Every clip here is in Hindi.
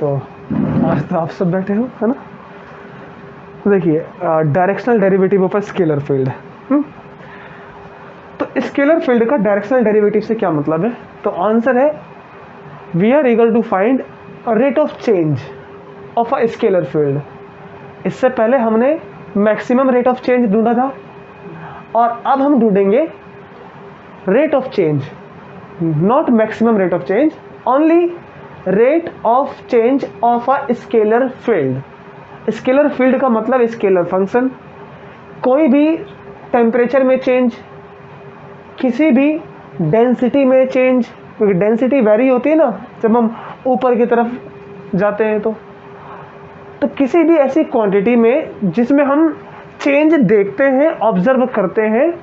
तो आज तो आप सब बैठे हो, है ना। देखिए, directional derivative of a scalar field. तो स्केलर फील्ड का डायरेक्शनल डेरिवेटिव से क्या मतलब है? तो आंसर है we are eager to find rate of change of a scalar field. इससे पहले हमने मैक्सिमम रेट ऑफ चेंज ढूंढा था और अब हम ढूंढेंगे rate of change, not maximum rate of change, only rate of change of a scalar field. Scalar field का मतलब स्केलर फंक्शन। कोई भी टेम्परेचर में चेंज, किसी भी डेंसिटी में चेंज, क्योंकि डेंसिटी वेरी होती है ना जब हम ऊपर की तरफ जाते हैं, तो किसी भी ऐसी क्वांटिटी में जिसमें हम चेंज देखते हैं, ऑब्जर्व करते हैं,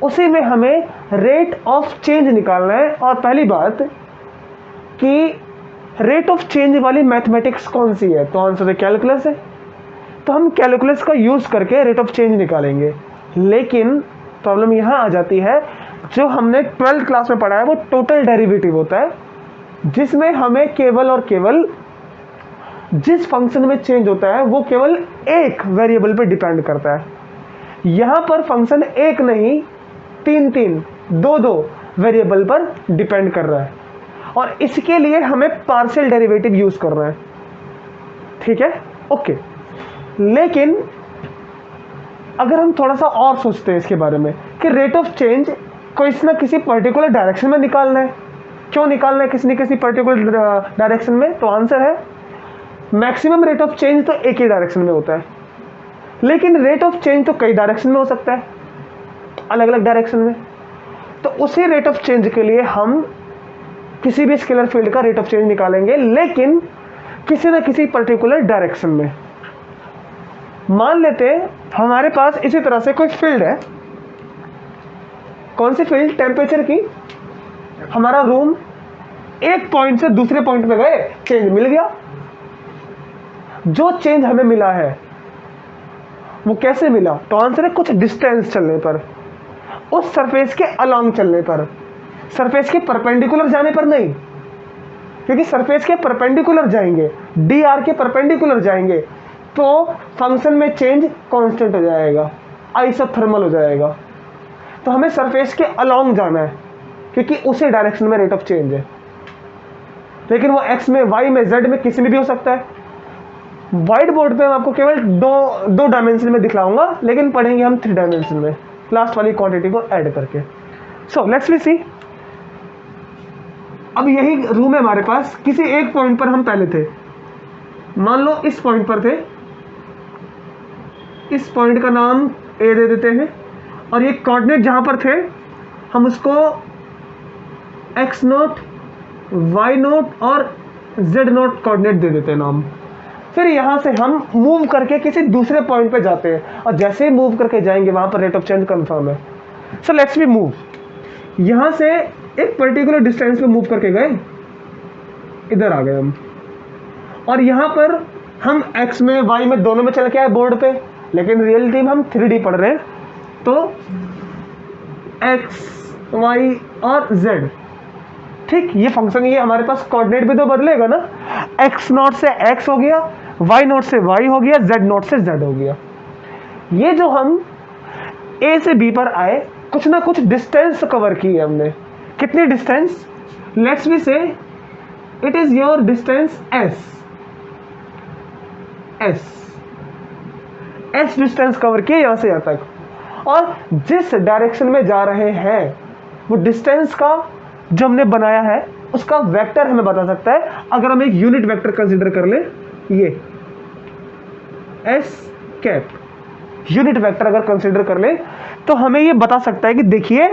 उसी में हमें रेट ऑफ चेंज निकालना है। और पहली बात कि रेट ऑफ चेंज वाली मैथमेटिक्स कौन सी है? तो आंसर है कैलकुलस है। तो हम कैलकुलस का यूज करके रेट ऑफ चेंज निकालेंगे। लेकिन प्रॉब्लम यहाँ आ जाती है, जो हमने 12th क्लास में पढ़ा है वो टोटल डेरिवेटिव होता है, जिसमें हमें केवल और केवल जिस फंक्शन में चेंज होता है वो केवल एक वेरिएबल पे डिपेंड करता है। यहाँ पर फंक्शन एक नहीं, तीन, दो वेरिएबल पर डिपेंड कर रहा है और इसके लिए हमें पार्शियल डेरिवेटिव यूज करना है। ठीक है, ओके। लेकिन अगर हम थोड़ा सा और सोचते हैं इसके बारे में कि रेट ऑफ चेंज किसी ना किसी पर्टिकुलर डायरेक्शन में निकालना है, क्यों निकालना है किसी न किसी पर्टिकुलर डायरेक्शन में? तो आंसर है मैक्सिमम रेट ऑफ चेंज तो एक ही डायरेक्शन में होता है, लेकिन रेट ऑफ चेंज तो कई डायरेक्शन में हो सकता है, अलग अलग डायरेक्शन में। तो उसी रेट ऑफ चेंज के लिए हम किसी भी स्केलर फील्ड का रेट ऑफ चेंज निकालेंगे, लेकिन किसी न किसी पर्टिकुलर डायरेक्शन में। मान लेते हैं हमारे पास इसी तरह से कोई फील्ड है। कौन सी फील्ड? टेम्परेचर की। हमारा रूम एक पॉइंट से दूसरे पॉइंट पे गए, चेंज मिल गया। जो चेंज हमें मिला है वो कैसे मिला? तो आंसर है कुछ डिस्टेंस चलने पर, उस सरफेस के अलोंग चलने पर, सरफेस के परपेंडिकुलर जाने पर नहीं। क्योंकि सरफेस के परपेंडिकुलर जाएंगे, डी आर के परपेंडिकुलर जाएंगे, तो फंक्शन में चेंज कांस्टेंट हो जाएगा, आइसोथर्मल हो जाएगा। तो हमें सरफेस के अलोंग जाना है, क्योंकि उसी डायरेक्शन में रेट ऑफ चेंज है। लेकिन वो एक्स में, वाई में, जेड में, किसी में भी हो सकता है। व्हाइट बोर्ड पे मैं आपको केवल दो डायमेंशन में दिखलाऊंगा, लेकिन पढ़ेंगे हम 3 डायमेंशन में, लास्ट वाली क्वांटिटी को ऐड करके। सो लेट्स वी सी। अब यही रूम है हमारे पास, किसी एक पॉइंट पर हम पहले थे, मान लो इस पॉइंट पर थे। इस पॉइंट का नाम ए दे देते हैं और ये कोऑर्डिनेट जहां पर थे हम उसको x0, y0 और z0 कोऑर्डिनेट दे देते हैं नाम। फिर यहां से हम मूव करके किसी दूसरे पॉइंट पे जाते हैं और जैसे ही मूव करके जाएंगे वहां पर रेट ऑफ चेंज कंफर्म है। So let's B move. यहां से एक पर्टिकुलर डिस्टेंस पे मूव करके गए, इधर आ गए हम, और यहां पर हम x में, y में, दोनों में चल के आए बोर्ड पे, लेकिन रियलिटी में हम 3D पढ़ रहे हैं, तो x, y और z। ठीक, ये फंक्शन, ये हमारे पास कोऑर्डिनेट भी तो बदलेगा ना, x0 से x हो गया, y0 से y हो गया, z0 से z हो गया। ये जो हम a से b पर आए, कुछ ना कुछ डिस्टेंस कवर की है हमने। कितनी डिस्टेंस? लेट्स वी से it is your distance s distance cover किए यहां से यहां तक, और जिस डायरेक्शन में जा रहे हैं वो डिस्टेंस का जो हमने बनाया है उसका वेक्टर हमें बता सकता है। अगर हम एक यूनिट वेक्टर कंसीडर कर ले, ये s कैप यूनिट वेक्टर अगर कंसीडर कर ले, तो हमें ये बता सकता है कि देखिए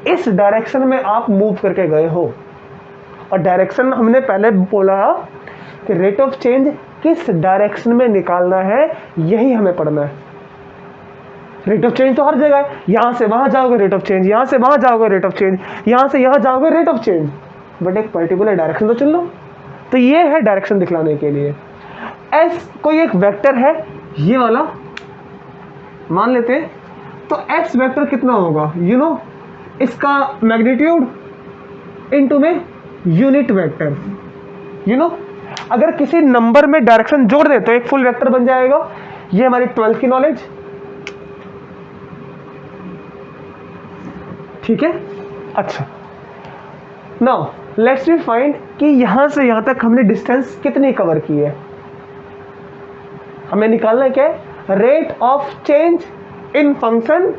इस डायरेक्शन में आप मूव करके गए हो। और डायरेक्शन हमने पहले बोला कि रेट ऑफ चेंज किस डायरेक्शन में निकालना है, यही हमें पढ़ना है। रेट ऑफ चेंज तो हर जगह है, यहां से वहां जाओगे रेट ऑफ चेंज, यहां से वहां जाओगे रेट ऑफ चेंज, यहां से यहां जाओगे रेट ऑफ चेंज, बट एक पर्टिकुलर डायरेक्शन तो चल लो। तो ये है डायरेक्शन दिखलाने के लिए। एस कोई एक वेक्टर है, ये वाला मान लेते हैं, तो एक्स वेक्टर कितना होगा? यू नो, इसका मैग्नीट्यूड इनटू में यूनिट वेक्टर, यू नो, अगर किसी नंबर में डायरेक्शन जोड़ दे तो एक फुल वेक्टर बन जाएगा। ये हमारी 12th की नॉलेज, ठीक है। अच्छा, नाउ लेट्स वी फाइंड कि यहां से यहां तक हमने डिस्टेंस कितनी कवर की है। हमें निकालना है क्या, rate of change in function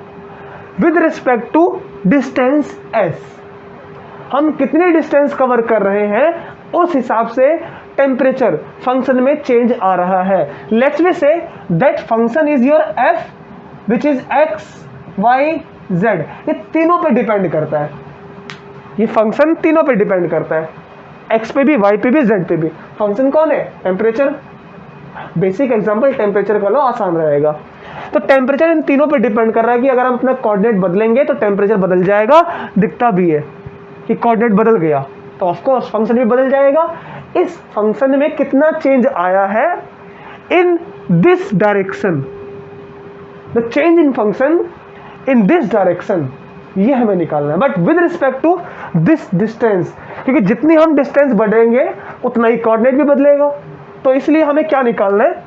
with respect to distance s। हम कितनी डिस्टेंस कवर कर रहे हैं उस हिसाब से टेम्परेचर फंक्शन में चेंज आ रहा है। Let's we say that function is your f which is x y z। ये तीनों पे डिपेंड करता है, ये फंक्शन तीनों पे डिपेंड करता है, x पे भी, y पे भी, z पे भी। फंक्शन कौन है, टेम्परेचर। बेसिक एग्जांपल टेम्परेचर का लो, आसान रहेगा। तो टेम्परेचर इन तीनों पे डिपेंड कर रहा है कि अगर हम अपना कोऑर्डिनेट बदलेंगे तो टेम्परेचर बदल जाएगा। दिखता भी है कि कोऑर्डिनेट बदल गया तो ऑफ कोर्स फंक्शन भी बदल जाएगा। इस फंक्शन में कितना चेंज आया है in this direction, the change in function in this direction, ये हमें निकालना है। But with respect to this distance, क्योंकि जितनी हम डिस्टेंस बढ़ेंगे उतना ही कोऑर्डिनेट भी बदलेगा। तो इसलिए हमें क्या निकालना है,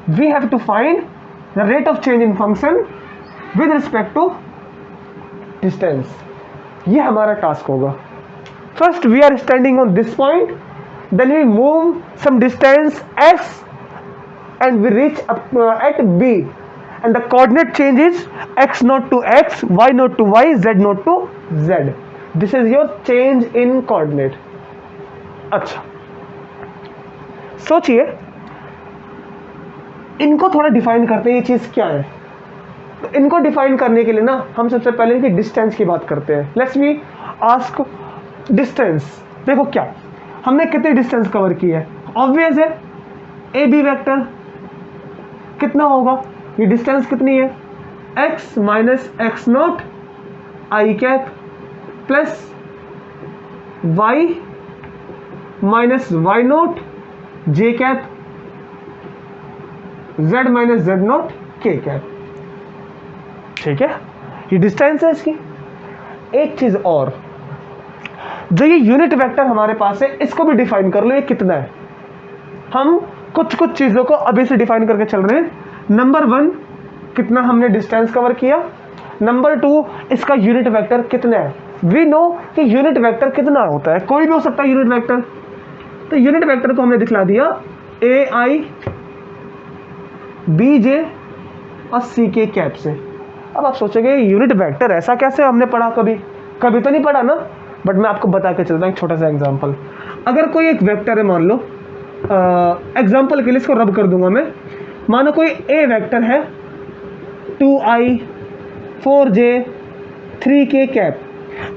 we have to find the rate of change in function with respect to distance. ये हमारा टास्क होगा। First we are standing on this point, then we move some distance s and we reach up at b and the coordinate change is x naught to x, y naught to y, z naught to z. This is your change in coordinate. अच्छा, सोचिए, इनको थोड़ा डिफाइन करते हैं, ये चीज क्या है। तो इनको डिफाइन करने के लिए ना हम सबसे पहले इनकी डिस्टेंस की बात करते हैं। Let's we ask distance. देखो क्या हमने कितनी डिस्टेंस कवर की है, ऑब्वियस है ए बी वेक्टर कितना होगा, ये डिस्टेंस कितनी है, x minus x not I cap plus y minus Y not J cap z minus Z not K cap. ठीक है, ये डिस्टेंस है इसकी। एक चीज और, जो ये यूनिट वेक्टर हमारे पास है इसको भी डिफाइन कर लो, ये कितना है। हम कुछ कुछ चीजों को अभी से डिफाइन करके चल रहे हैं। नंबर 1 कितना हमने डिस्टेंस कवर किया, नंबर 2 इसका यूनिट वेक्टर कितना है। वी नो कि यूनिट वेक्टर कितना होता है, कोई भी हो सकता है यूनिट वेक्टर। तो यूनिट वेक्टर को हमने दिखला दिया ए आई बी जे और सी के कैप से। अब आप सोचोगे यूनिट वेक्टर ऐसा कैसे, हमने पढ़ा कभी तो नहीं पढ़ा ना, बट मैं आपको बता के चलता हूँ एक छोटा सा एग्जांपल। अगर कोई एक वेक्टर है, मान लो एग्जांपल के लिए इसको रब कर दूंगा मैं, मानो कोई ए वेक्टर है 2i 4j 3k कैप,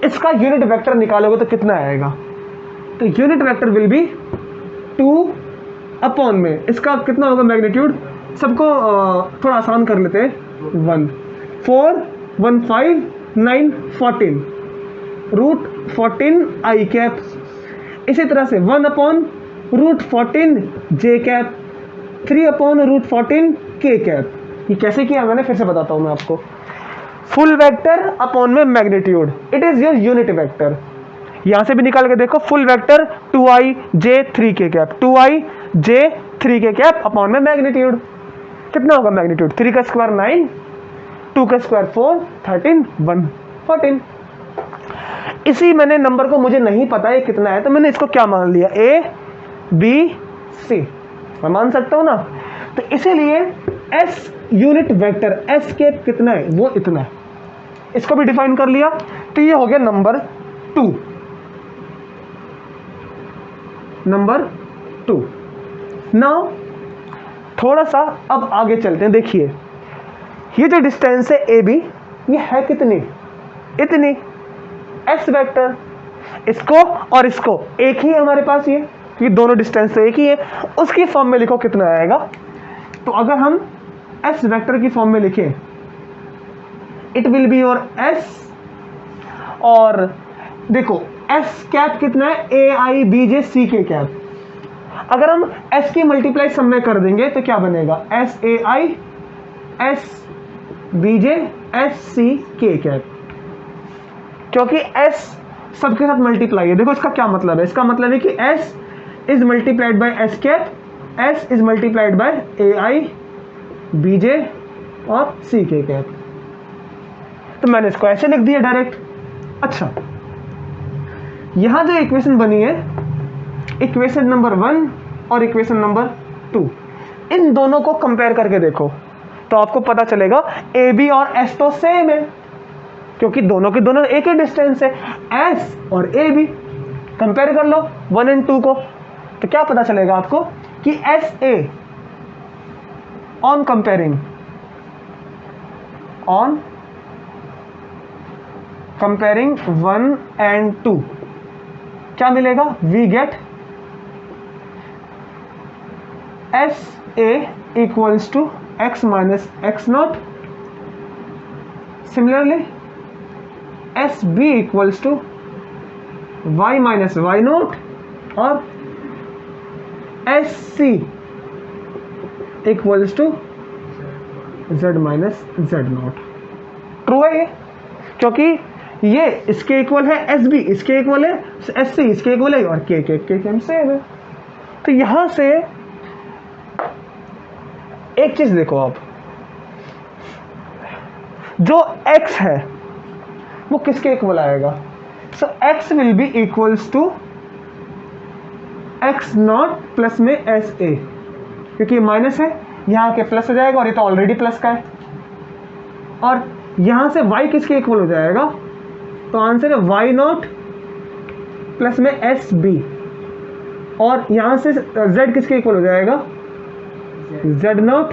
इसका यूनिट वेक्टर निकालोगे तो कितना आएगा। तो unit vector will be 2 upon में इसका कितना होगा मैग्नीट्यूड, सबको थोड़ा आसान कर लेते हैं, 1 4 1 5 9 14 रूट 14 आई कैप। इसी तरह से 1 अपॉन रूट 14 जे कैप, 3 अपॉन रूट 14 के कैप। ये कैसे किया मैंने, फिर से बताता हूं मैं आपको। फुल वेक्टर अपॉन में magnitude, it is your unit vector. यहां से भी निकाल के देखो, full vector 2i j 3k cap, 2i j 3k cap upon में मैग्नीट्यूड। कितना होगा मैग्नीट्यूड, 3 का स्क्वायर 9, 2 का स्क्वायर 4, 13 1 14। इसी मैंने नंबर को मुझे नहीं पता है कितना है, तो मैंने इसको क्या मान लिया, ए बी सी, मैं मान सकता हूं ना। तो इसीलिए एस यूनिट वेक्टर एस के कितना है, वो इतना है, इसको भी डिफाइन कर लिया। तो ये हो गया नंबर 2। नंबर 2। नाउ थोड़ा सा अब आगे चलते हैं। देखिए ये जो डिस्टेंस है ए बी, ये है कितनी, इतनी। एस वेक्टर, इसको और इसको एक ही है हमारे पास, ये दोनों डिस्टेंस तो एक ही है, उसकी फॉर्म में लिखो कितना आएगा। तो अगर हम एस वेक्टर की फॉर्म में लिखें, it will be your S, और देखो एस कैप कितना है, ए I B J C K cap. अगर हम एस की मल्टीप्लाई सब में कर देंगे तो क्या बनेगा, S A I S B J S C K cap, क्योंकि एस सबके साथ मल्टीप्लाई है। देखो इसका क्या मतलब है, इसका मतलब है कि S is multiplied by S cap, S is multiplied by A I B J और सी के कैप। तो मैंने इसको ऐसे लिख दिया डायरेक्ट। अच्छा, यहां जो इक्वेशन बनी है, इक्वेशन नंबर 1 और इक्वेशन नंबर 2, इन दोनों को कंपेयर करके देखो तो आपको पता चलेगा ए बी और एस तो सेम है, क्योंकि दोनों के दोनों एक ही डिस्टेंस है, एस और ए बी। कंपेयर कर लो 1 और 2 को, तो क्या पता चलेगा आपको कि S A on comparing comparing 1 and 2 क्या मिलेगा? We get S A equals to x minus x naught. Similarly S B equals to y minus Y naught और S C equals to z minus Z naught. True है ये, क्योंकि ये इसके इक्वल है, एस बी इसके इक्वल है, एस सी इसके इक्वल है और के सेम है। तो यहां से एक चीज देखो आप, जो x है वो किसके इक्वल आएगा? So x will be equals to X not plus में एस ए, क्योंकि माइनस है, यहां के प्लस हो जाएगा और ये तो ऑलरेडी प्लस का है। और यहां से y किसके इक्वल हो जाएगा? तो आंसर है वाई नॉट प्लस में एस बी, और यहां से z किसके इक्वल हो जाएगा? z नॉट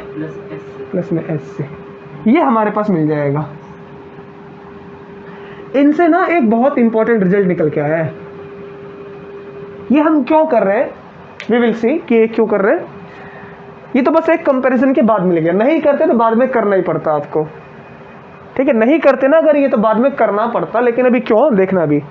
प्लस में एस से। ये हमारे पास मिल जाएगा। इनसे ना एक बहुत इंपॉर्टेंट रिजल्ट निकल के आया है। ये हम क्यों कर रहे हैं, वी विल सी कि ये क्यों कर रहे हैं। ये तो बस एक कंपैरिजन के बाद मिल गया, नहीं करते तो बाद में करना ही पड़ता आपको, ठीक है? नहीं करते ना अगर ये तो बाद में करना पड़ता, लेकिन अभी क्यों देखना। अभी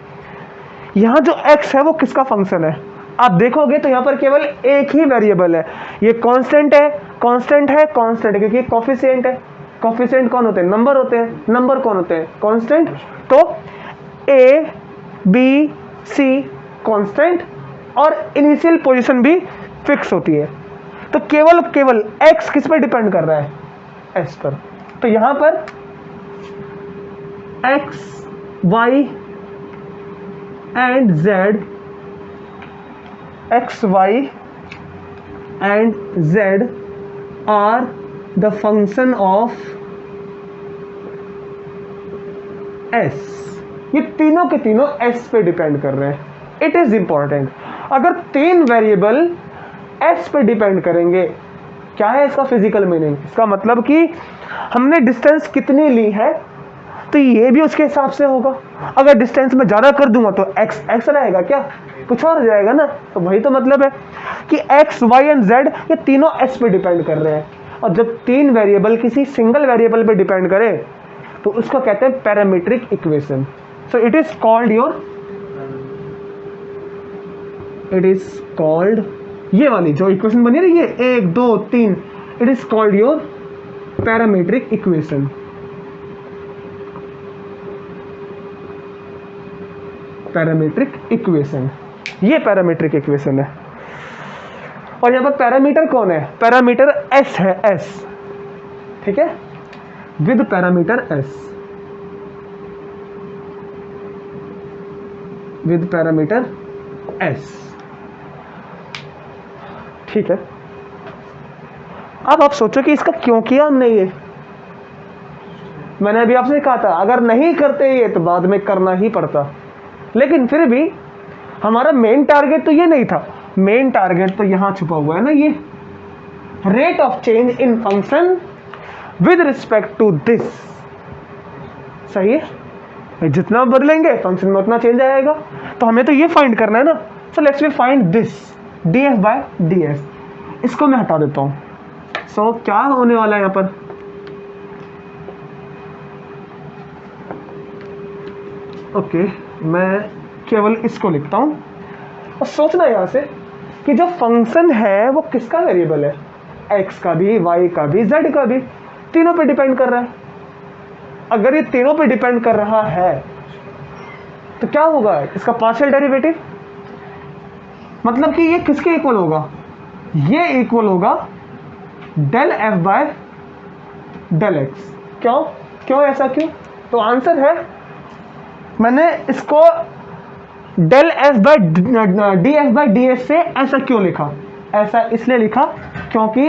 यहां जो x है वो किसका फंक्शन है? आप देखोगे तो यहां पर केवल एक ही वेरिएबल है, ये कांस्टेंट है, कांस्टेंट है, कांस्टेंट है, क्योंकि कोफिशिएंट है। कोफिशिएंट कौन होते हैं? नंबर होते हैं। नंबर कौन होते हैं? कांस्टेंट। तो a b c कांस्टेंट और इनिशियल पोजीशन भी फिक्स होती है। तो केवल x किस पर डिपेंड कर रहा है? s पर। तो यहां पर x y and z, x y and z are the function of s। ये तीनों के तीनों s पे डिपेंड कर रहे हैं। It is important. अगर तीन वेरिएबल s पे डिपेंड करेंगे, क्या है इसका फिजिकल मीनिंग? इसका मतलब कि हमने डिस्टेंस कितनी ली है तो ये भी उसके हिसाब से होगा। अगर डिस्टेंस में ज्यादा कर दूंगा तो x रहेगा, क्या कुछ और हो जाएगा ना। तो वही तो मतलब है कि x y एंड z ये तीनों s पे डिपेंड कर रहे हैं। और जब तीन वेरिएबल किसी सिंगल वेरिएबल पे डिपेंड करे तो उसको कहते हैं parametric equation. So it is called ये वाली जो इक्वेशन बनी रही है 1 2 3, it is called your parametric equation. Parametric equation, ये पैरामीट्रिक इक्वेशन है। और यहां पर पैरामीटर कौन है? पैरामीटर s है, s, ठीक है, with parameter s, with parameter s, ठीक है। अब आप सोचो कि इसका क्यों किया हमने ये। मैंने अभी आपसे कहा था अगर नहीं करते ये तो बाद में करना ही पड़ता, लेकिन फिर भी हमारा मेन टारगेट तो ये नहीं था। मेन टारगेट तो यहां छुपा हुआ है ना, ये rate of change in function with respect to this. सही है, जितना बदलेंगे फंक्शन में उतना चेंज आएगा। तो हमें तो ये फाइंड करना है ना। So let's we find this df by ds। इसको मैं हटा देता हूं। सो क्या होने वाला है यहां पर? ओके, मैं केवल इसको लिखता हूं और सोचना यहां से कि जो फंक्शन है वो किसका वेरिएबल है? x का भी, y का भी, z का भी, तीनों पे डिपेंड कर रहा है। अगर ये तीनों पे डिपेंड कर रहा है तो क्या होगा? इसका पार्शियल डेरिवेटिव मतलब कि ये किसके इक्वल होगा, ये इक्वल होगा del F by del X. क्यों क्यों ऐसा क्यों? तो आंसर है, मैंने इसको del F by D F by D S से ऐसा क्यों लिखा, ऐसा इसलिए लिखा क्योंकि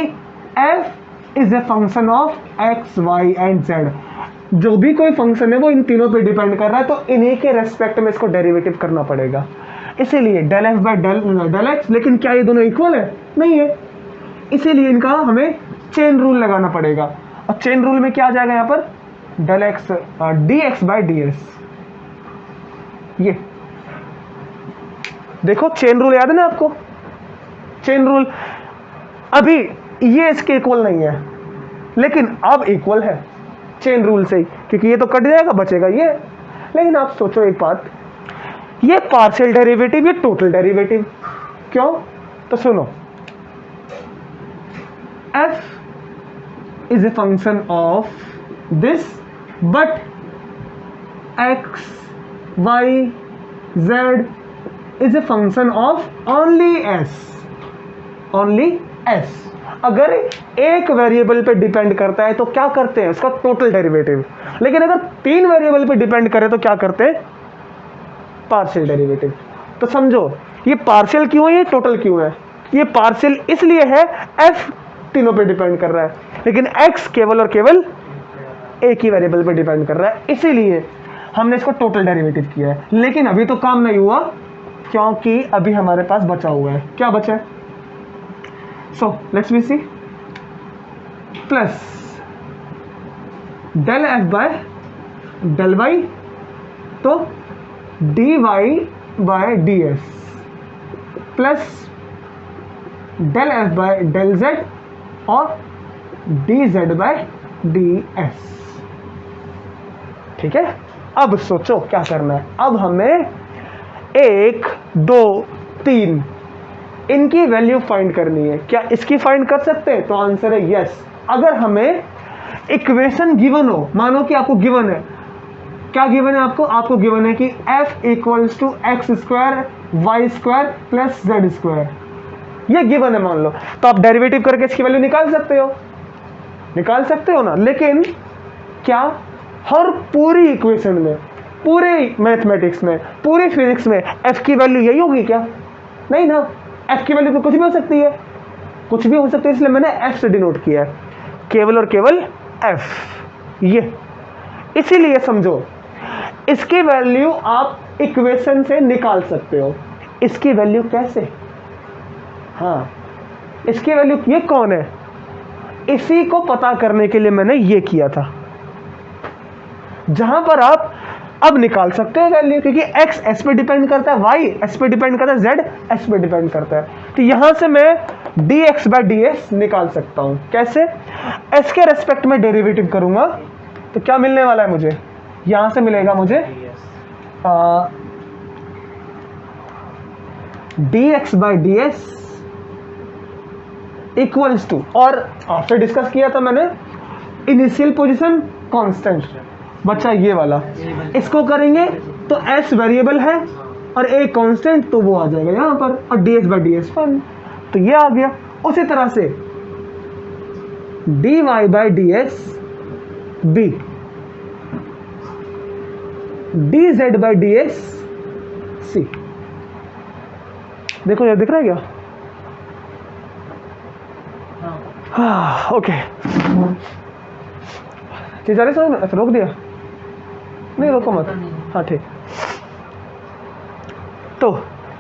F is a function of X Y and Z. जो भी कोई फंक्शन है वो इन तीनों पे डिपेंड कर रहा है, तो इन्हीं के रेस्पेक्ट में इसको डेरिवेटिव करना पड़ेगा, इसीलिए del F by del X. लेकिन क्या ये दोनों इक्वल है? नहीं है, इसीलिए इनका हमें चेन रूल लगाना पड़ेगा। और चेन रूल में क्या आ जाएगा यहाँ पर, del X D X by D S. ये देखो चेन रूल याद है ना आपको, चेन रूल। अभी ये इसके इक्वल नहीं है, लेकिन अब इक्वल है चेन रूल से ही, क्योंकि ये तो कट जाएगा, बचेगा ये। लेकिन आप सोचो एक बात, ये पार्शियल डेरिवेटिव, ये टोटल डेरिवेटिव, क्यों? तो सुनो, f is a function of this, but x, y, z is a function of only s, only s। अगर एक वेरिएबल पे डिपेंड करता है तो क्या करते हैं, उसका टोटल डेरिवेटिव। लेकिन अगर 3 वेरिएबल पे डिपेंड करे तो क्या करते हैं, पार्शियल डेरिवेटिव। तो समझो ये पार्शियल क्यों है, ये टोटल क्यों है। ये पार्शियल इसलिए है, f तीनों पे डिपेंड कर रहा है, लेकिन x केवल और केवल एक ही वेरिएबल पे डिपेंड कर रहा है, इसीलिए हमने इसको टोटल डेरिवेटिव किया है। लेकिन अभी तो काम नहीं हुआ, क्योंकि अभी हमारे पास बचा हुआ है, क्या बचा है, so let's be C, plus del F by del y, तो d y by D s, plus del F by del z और d z by D s. ठीक है, अब सोचो क्या करना है। अब हमें 1, 2, 3 इनकी वैल्यू फाइंड करनी है। क्या इसकी फाइंड कर सकते हैं? तो आंसर है यस। अगर हमें इक्वेशन गिवन हो, मानो कि आपको गिवन है, क्या गिवन है आपको? आपको गिवन है कि f equals to X square Y square plus Z square, ये गिवन है मान लो, तो आप डेरिवेटिव करके इसकी वैल्यू निकाल सकते हो, निकाल सकते हो ना। लेकिन क्या हर पूरी इक्वेशन में, पूरे मैथमेटिक्स में, पूरी फिजिक्स में f की वैल्यू यही होगी क्या? नहीं ना, f की वैल्यू तो कुछ भी हो सकती है, कुछ भी हो सकती है, इसलिए मैंने f से डिनोट किया है, केवल और केवल f। ये इसीलिए समझो, इसकी वैल्यू आप इक्वेशन से निकाल सकते हो। इसकी वैल्यू कैसे? हाँ, इसकी वैल्यू, ये कौन है, इसी को पता करने के लिए मैंने ये किया था, जहां पर आप अब निकाल सकते हैं वैल्यू, क्योंकि x s पे डिपेंड करता है, y s पे डिपेंड करता है, z s पे डिपेंड करता है। तो यहां से मैं dx बाय ds निकाल सकता हूं। कैसे? s के रेस्पेक्ट में डेरिवेटिव करूंगा तो क्या मिलने वाला है मुझे, यहां से मिलेगा मुझे dx by ds equals to, और आफ्टर डिस्कस किया था मैंने, इनिशियल पोजीशन कांस्टेंट बच्चा ये वाला, इसको करेंगे तो s वेरिएबल है और a कांस्टेंट, तो वो आ जाएगा यहाँ पर, और dx बाय ds 1, तो ये आ गया। उसी तरह से dy by ds b, dz by ds c। देखो यार, दिख रहा है क्या? हाँ, ओके। चीज आ रही समझ में? अच्छा, रोक दिया? नहीं, रोको मत। हाँ ठीक। तो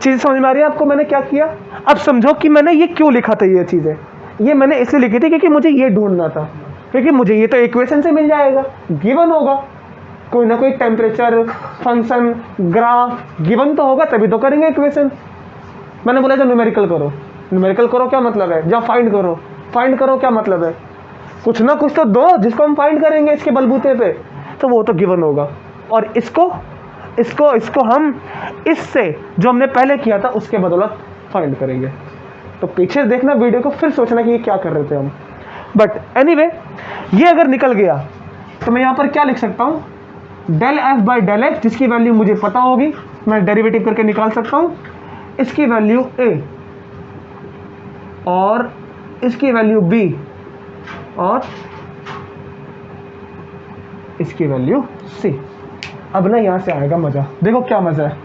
चीज समझ में आ रही है आपको? मैंने क्या किया, अब समझो कि मैंने ये क्यों लिखा था। ये चीजें ये मैंने इसलिए लिखी थी क्योंकि मुझे ये ढूंढना था, क्योंकि मुझे ये तो इक्वेशन से मिल जाएगा, गिवन होगा, कोई ना कोई टेम्परेचर फंक्शन ग्राफ गिवन तो होगा, तभी तो करेंगे इक्वेशन। मैंने बोला जो न्यूमेरिकल करो, न्यूमेरिकल करो क्या मतलब है, जब फाइंड करो, फाइंड करो क्या मतलब है, कुछ ना कुछ तो दो जिसको हम फाइंड करेंगे इसके बलबूते पे, तो वो तो गिवन होगा। और इसको इसको इसको हम इससे जो हमने पहले किया था उसके बदौलत फाइंड करेंगे। तो पीछे देखना वीडियो को, फिर सोचना कि ये क्या कर रहे थे हम। बट एनीवे, ये अगर निकल गया तो मैं यहाँ पर क्या लिख सकता हूँ, del F by del X, जिसकी वैल्यू मुझे पता होगी, मैं डेरिवेटिव करके निकाल सकता हूँ, इसकी वैल्यू a और इसकी वैल्यू b और इसकी वैल्यू c। अब ना यहां से आएगा मजा, देखो क्या मजा है,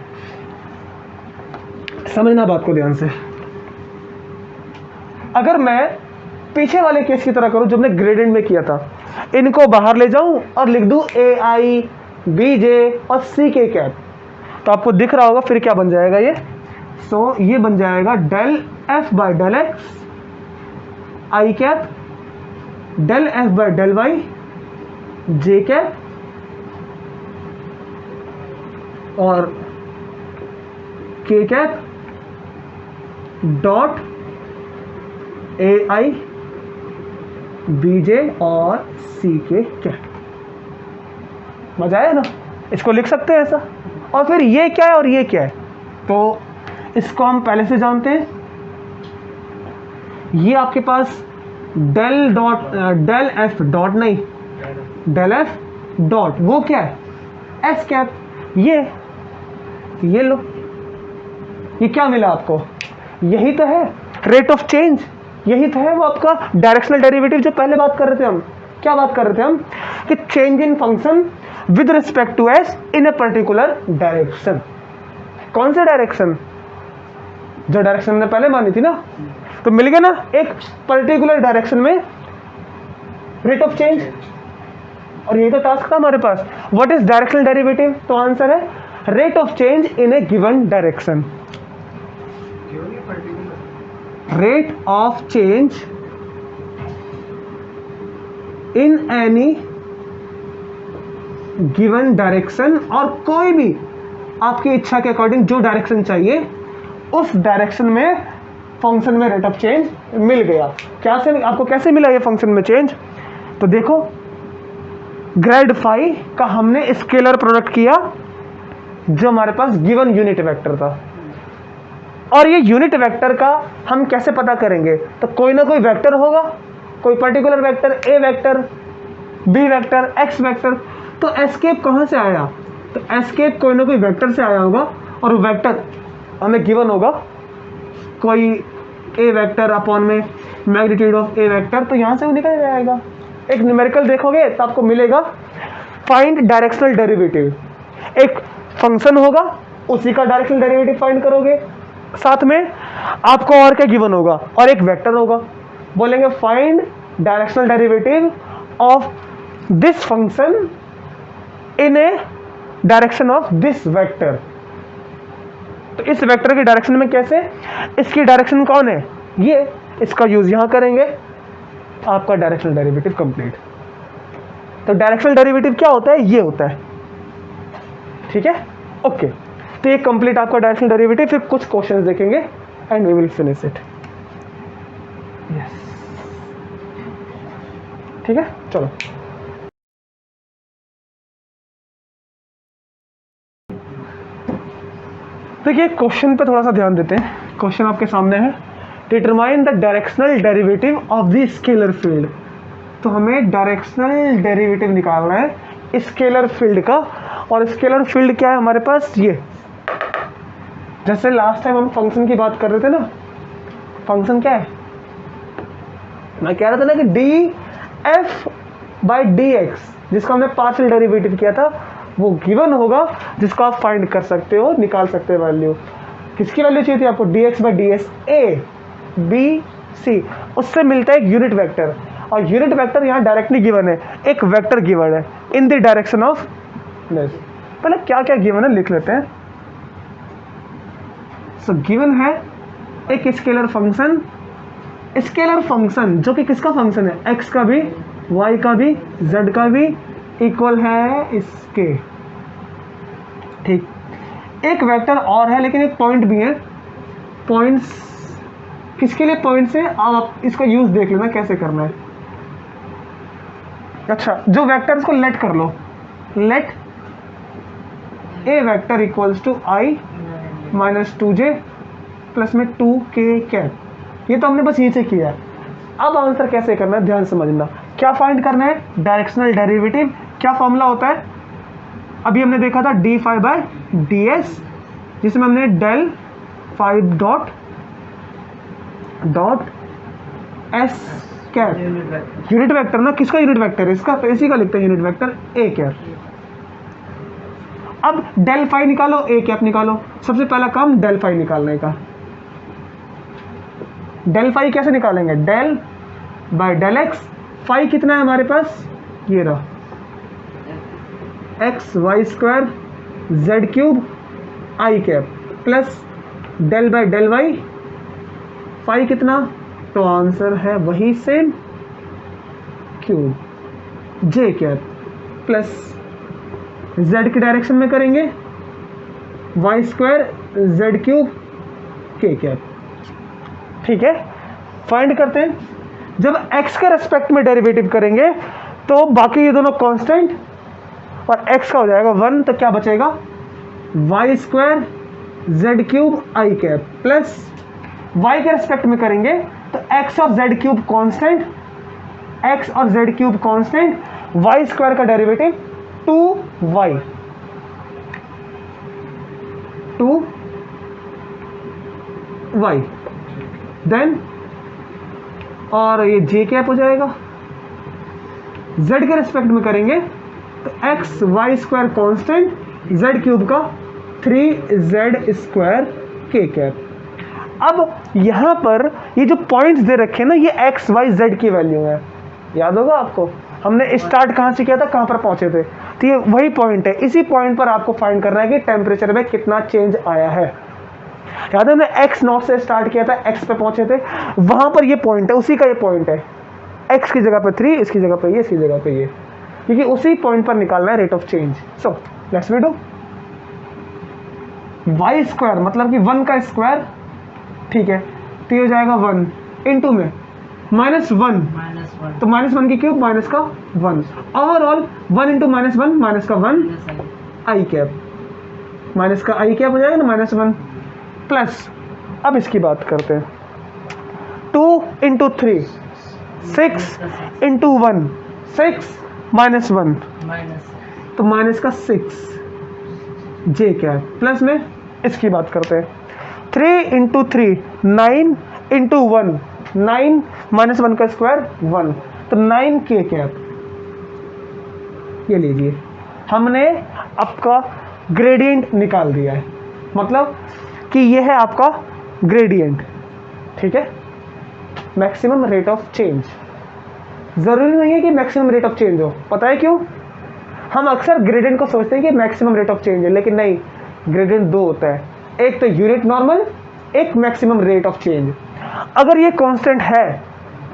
समझना बात को ध्यान से। अगर मैं पीछे वाले केस की तरह करूं जो मैंने ग्रेडियंट में किया था, इनको बाहर ले जाऊं और लिख दूं ए आई बी जे और सी के कैप, तो आपको दिख रहा होगा फिर क्या बन जाएगा ये। सो ये बन जाएगा del F by del X I cap, del F by del Y J cap और K cap dot A I B J और सी के कैप। मजा आया ना, इसको लिख सकते हैं ऐसा। और फिर ये क्या है और ये क्या है, तो इसको हम पहले से जानते हैं। ये आपके पास del dot del f dot नहीं, डेल एफ डॉट वो क्या है एस कैप। ये लो, ये क्या मिला आपको, यही तो है रेट ऑफ चेंज, यही तो है वो आपका डायरेक्शनल डेरिवेटिव जो पहले बात कर रहे थे हम। क्या बात कर रहे थे हम कि change in function with respect to s in a particular direction. कौन सा डायरेक्शन, जो डायरेक्शन ने पहले मानी थी ना, तो मिल गया ना एक पर्टिकुलर डायरेक्शन में रेट ऑफ चेंज। और यही तो टास्क था हमारे पास, व्हाट इज डायरेक्शनल डेरिवेटिव, तो आंसर है rate of change in A given direction. Rate of change in any given direction, और कोई भी आपकी इच्छा के अकॉर्डिंग जो डायरेक्शन चाहिए उस डायरेक्शन में फंक्शन में रेट ऑफ चेंज मिल गया। क्या से आपको कैसे मिला ये फंक्शन में चेंज, तो देखो ग्रेड फाई का हमने स्केलर प्रोडक्ट किया जो हमारे पास गिवन यूनिट वेक्टर था। और ये यूनिट वेक्टर का हम कैसे पता करेंगे, तो कोई ना कोई वेक्टर होगा, कोई particular vector a vector b vector x vector. तो एस्केप कहाँ से आया, तो एस्केप कोई ना कोई वेक्टर से आया होगा, और वेक्टर हमें गिवन होगा कोई ए वेक्टर अपॉन में मैग्नीट्यूड ऑफ ए वेक्टर, तो यहाँ से वो निकल जाएगा। एक न्यूमेरिकल देखोगे तो आपको मिलेगा फाइंड डायरेक्शनल डेरिवेटिव, एक फंक्शन होगा उसी का डायरेक्शनल डेरिवेटिव फाइंड करोगे, साथ में आपको और क्या गिवन होगा, और एक वेक्टर होगा, बोलेंगे find directional derivative of this function in A direction of this vector. तो इस वेक्टर की डायरेक्शन में कैसे, इसकी डायरेक्शन कौन है ये, इसका यूज यहां करेंगे, आपका डायरेक्शनल डेरिवेटिव कंप्लीट। तो डायरेक्शनल डेरिवेटिव क्या होता है, ये होता है, ठीक है ओके। तो ये कंप्लीट आपका डायरेक्शनल डेरिवेटिव। फिर कुछ क्वेश्चंस देखेंगे and we will finish it. Yes ठीक है, चलो देखिए क्वेश्चन पे थोड़ा सा ध्यान देते हैं। क्वेश्चन आपके सामने है, determine the directional derivative of the scalar field. तो हमें डायरेक्शनल डेरिवेटिव निकालना है स्केलर फील्ड का, और स्केलर फील्ड क्या है हमारे पास, ये जैसे लास्ट टाइम हम फंक्शन की बात कर रहे थे ना, फंक्शन क्या है, मैं कह रहा था ना कि D F by D x, जिसका हमने पार्शियल डेरिवेटिव किया था, वो गिवन होगा जिसको आप फाइंड कर सकते हो, निकाल सकते हो वैल्यू। किसकी वैल्यू चाहिए थी आपको, d x by d s a b c, उससे मिलता है एक यूनिट वेक्टर, और यूनिट वेक्टर यहाँ डायरेक्टली गिवन है, एक वेक्टर गिवन है in the direction of this. पहले क्या क्या गिवन है लिख लेते हैं। सो गिवन है एक स्केलर फंक्शन, स्केलर फंक्शन जो कि किसका फंक्शन है, एक्स का भी वाई का भी जेड का भी इक्वल है इसके, ठीक। एक वेक्टर और है लेकिन एक पॉइंट भी है, पॉइंट्स किसके लिए पॉइंट्स है, आप इसका यूज देख लेना कैसे करना है। अच्छा, जो वेक्टर्स को लेट कर लो, let a vector equals to i minus 2j plus में 2k कैप, ये तो हमने बस ये से किया है। अब आंसर कैसे करना है ध्यान समझना, क्या फाइंड करना है, डायरेक्शनल डेरिवेटिव। क्या फॉर्मूला होता है, अभी हमने देखा था d phi by D s, जिसमें हमने del phi dot s cap, unit vector ना, किसका यूनिट वेक्टर है, इसका, तो इसी का लिखते हैं यूनिट वेक्टर ए कैप। अब डेल फाई निकालो, ए कैप निकालो। सबसे पहला काम डेल फाई निकालने का। डेल फाई कैसे निकालेंगे, del by del x, phi कितना है हमारे पास, ये रहा, x y square z cube i cap plus del by del y, phi कितना, तो आंसर है वही same, cube j cap plus z की डायरेक्शन में करेंगे y square z cube k cap. ठीक है, फाइंड करते हैं। जब x के रेस्पेक्ट में डेरिवेटिव करेंगे तो बाकी ये दोनों कांस्टेंट और x का हो जाएगा 1, तो क्या बचेगा, Y square z cube i cap plus y के रेस्पेक्ट में करेंगे तो x और z क्यूब कांस्टेंट, x और z cube constant, y square का डेरिवेटिव 2y देन, और ये j कैप हो जाएगा। z के रेस्पेक्ट में करेंगे तो x y square constant, z cube का 3z स्क्वायर k कैप। अब यहां पर ये जो पॉइंट्स दे रखे हैं ना, ये x y z की वैल्यू है, याद होगा आपको, हमने स्टार्ट कहां से किया था, कहां पर पहुंचे थे, तो ये वही पॉइंट है। इसी पॉइंट पर आपको फाइंड करना है कि टेम्परेचर में कितना चेंज आया है। याद है हमने x नॉट से स्टार्ट किया था, x पे पहुंचे थे, वहां पर ये पॉइंट है, उसी का ये पॉइंट है, x की जगह पे 3, इसकी जगह पे ये, इसकी जगह पे ये, क्योंकि उसी पॉइंट पर निकालना है rate of change. So let's we do y square मतलब कि 1 का स्क्वायर, ठीक है, तो ये हो जाएगा 1 इंटू में -1, तो -1 की क्यूब माइनस का 1, ओवरऑल 1 इंटू -1 माइनस का 1 आई कैप, माइनस का आई कैप हो जाएगा ना, -1 प्लस, अब इसकी बात करते हैं, 2 इंटू 3 6 इंटू 1 6 -1, तो माइनस का 6 जे कैप प्लस में इसकी बात करते हैं, 3 इंटू 3 9 इंटू 1 9 -1 का स्क्वायर 1, तो 9 के कैप। ये लीजिए, हमने आपका ग्रेडियंट निकाल दिया है, मतलब कि ये है आपका ग्रेडियंट। ठीक है, मैक्सिमम रेट ऑफ चेंज, जरूरी नहीं है कि मैक्सिमम रेट ऑफ चेंज हो, पता है क्यों, हम अक्सर ग्रेडियंट को सोचते हैं कि मैक्सिमम रेट ऑफ चेंज है, लेकिन नहीं, ग्रेडियंट दो होता है, एक तो यूनिट नॉर्मल, एक मैक्सिमम रेट ऑफ चेंज। अगर ये कांस्टेंट है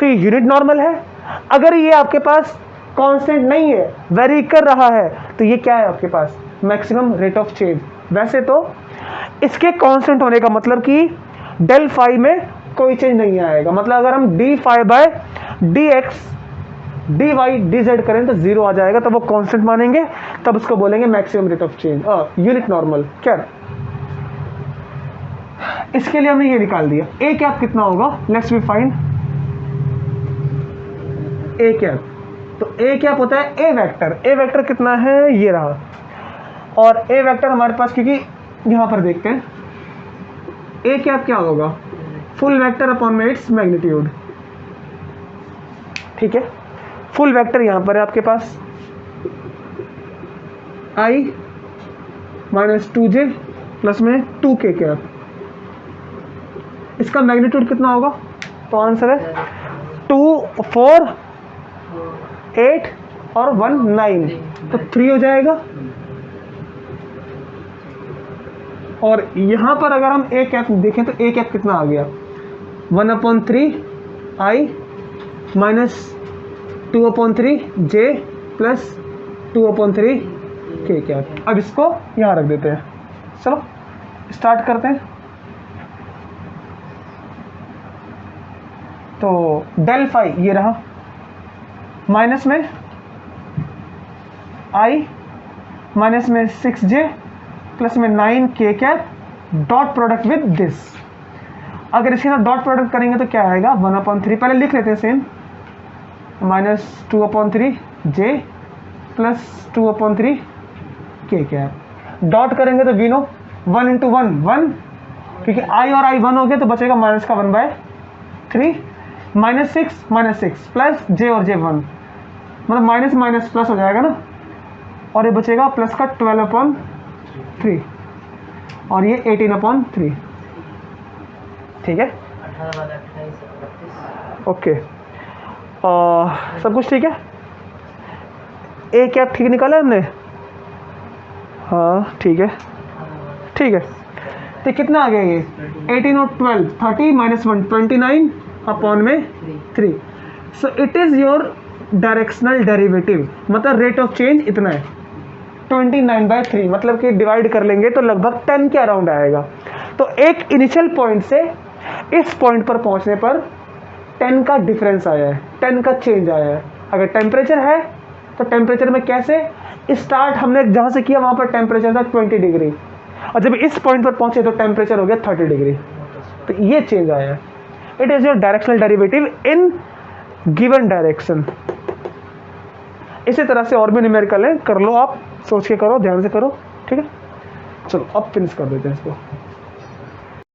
तो ये यूनिट नॉर्मल है, अगर ये आपके पास कांस्टेंट नहीं है, वेरी कर रहा है, तो ये क्या है आपके पास, मैक्सिमम रेट ऑफ चेंज। वैसे तो इसके कांस्टेंट होने का मतलब कि डेल फाई में कोई चेंज नहीं आएगा, मतलब अगर हम d phi by d x d y d z करें तो 0 आ जाएगा, तब वो कांस्टेंट मानेंगे, तब उसको बोलेंगे maximum rate of change, unit normal. क्या, इसके लिए हमने ये निकाल दिया, ए कैप कितना होगा, let's we find a cap. तो ए कैप होता है ए वेक्टर, ए वेक्टर कितना है, ये रहा, और ए वेक्टर हमारे पास, क्योंकि यहां पर देखते हैं ए कैप क्या होगा, फुल वेक्टर अपॉन में इट्स मैग्नीट्यूड। ठीक है, फुल वेक्टर यहां पर है आपके पास i माइनस 2j प्लस में 2k कैप, इसका मैग्नीट्यूड कितना होगा, तो आंसर है 2 4 8 और 1 9, तो 3 हो जाएगा। और यहां पर अगर हम ए कैप देखें तो ए कैप कितना आ गया, 1/3 i minus 2/3 j plus 2/3 k cap. अब इसको यहां रख देते हैं, चलो स्टार्ट करते हैं। तो डेल फाई ये रहा, माइनस में i माइनस में 6j प्लस में 9k cap, dot product with this. अगर इसके साथ डॉट प्रोडक्ट करेंगे तो क्या आएगा, 1/3, पहले लिख लेते हैं same, minus 2/3 j plus 2/3 k cap, dot करेंगे तो वी नो 1 इंटू 1 1 क्योंकि i और i 1 हो गया तो बचेगा माइनस का 1/3 -6 प्लस j और j 1, मतलब माइनस माइनस प्लस हो जाएगा ना, और ये बचेगा प्लस का 12/3 और ये 18/3। ठीक है, ओके, सब कुछ ठीक है। ए क्या ठीक निकाला हमने? हाँ ठीक है, ठीक है। तो कितना आ गया ये 18 और 12 30 -1 29/3। So it is your directional derivative, मतलब रेट ऑफ चेंज इतना है 29/3, मतलब कि डिवाइड कर लेंगे तो लगभग 10 के अराउंड आएगा। तो एक इनिशियल पॉइंट से इस पॉइंट पर पहुंचने पर 10 का डिफरेंस आया है, 10 का चेंज आया है। अगर टेम्परेचर है तो टेम्परेचर में कैसे स्टार्ट हमने जहाँ से किया वहाँ पर टेम्परेचर था 20 डिग्री, और जब इस पॉइंट पर पहुँचे तो टेम्परेचर हो गया 30 डिग्री। तो ये चेंज आया है। It is your directional derivative in given direction. इसी तरह से और भी न्यूमेरिकल है, कर लो आप, सोच के करो, ध्यान से करो। ठीक है, चलो अब फिनिश कर देते हैं इसको।